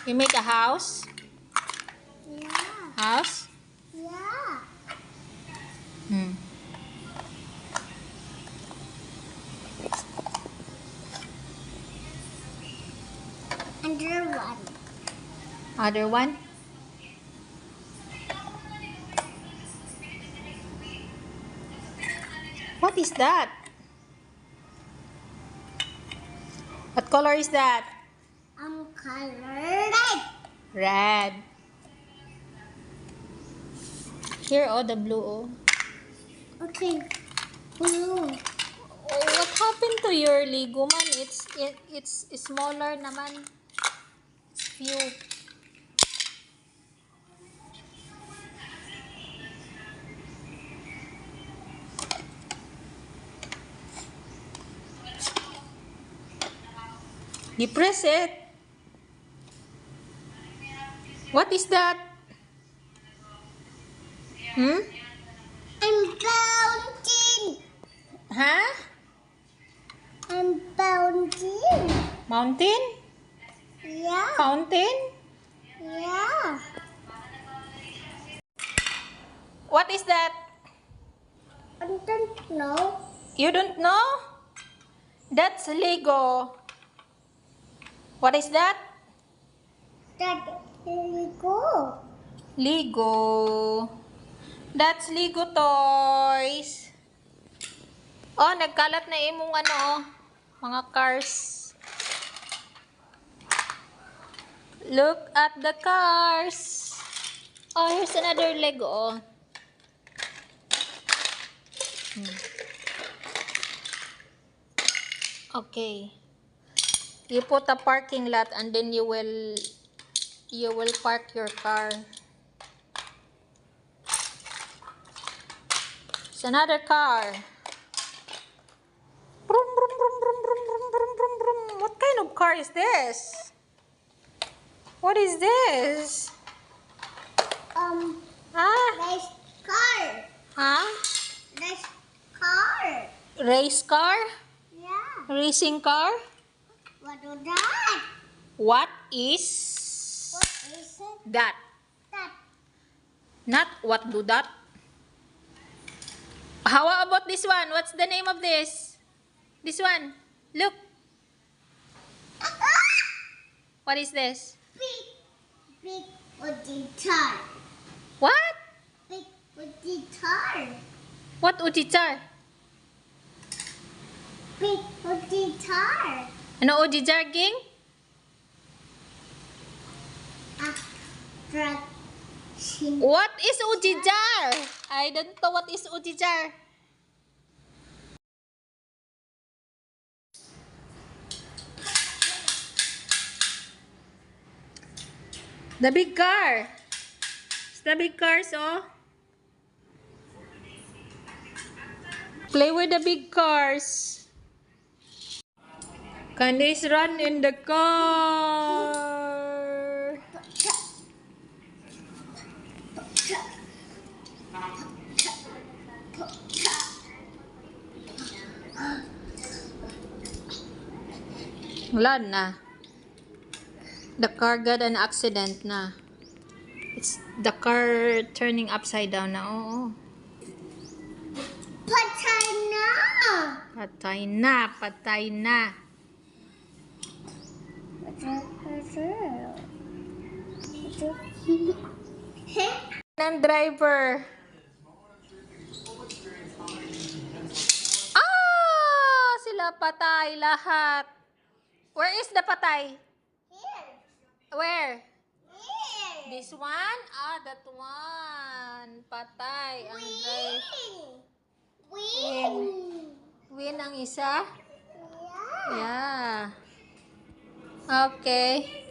You make a house? Yeah. House? Yeah. Hmm. Under one. Other one? What is that? What color is that? Colored. Red. Here, oh, the blue, oh. Okay. Blue. Oh, what happened to your Lego man? It's smaller naman. It's few. You press it. What is that? Hmm? I'm bouncing. Huh? I'm bouncing. Mountain? Yeah. Fountain? Yeah. What is that? I don't know. You don't know? That's Lego. What is that? That Lego. Lego. That's Lego toys. Oh, nagkalat na imong ano, oh, mga cars. Look at the cars. Oh, here's another Lego, oh. Okay. You put a parking lot and then you will park your car. It's another car. Brum, brum, brum, brum, brum, brum, brum, brum, brum. What kind of car is this? What is this? Ah? Nice car. Huh? Nice car. Race car? Yeah. Racing car? What is that? What is What is it? that? That. Not what do that? How about this one? What's the name of this? This one. Look. What is this? Big guitar. What? Big guitar. What ujijar? Big guitar. Ano ujijar, Ging? Attraction. What is ujijar? I don't know what is ujijar. The big car. It's the big cars, oh. Play with the big cars. Candice run in the car. Wala na. The car got an accident na. It's the car turning upside down na. Oo. Patay na. Patay na. Patay na. Ng driver. Ah! Sila patay lahat. Where is the patay? Here. Where? Here. This one? Ah, that one. Patay. Ang driver. Win. Win ang isa? Yeah. Yeah. Okay.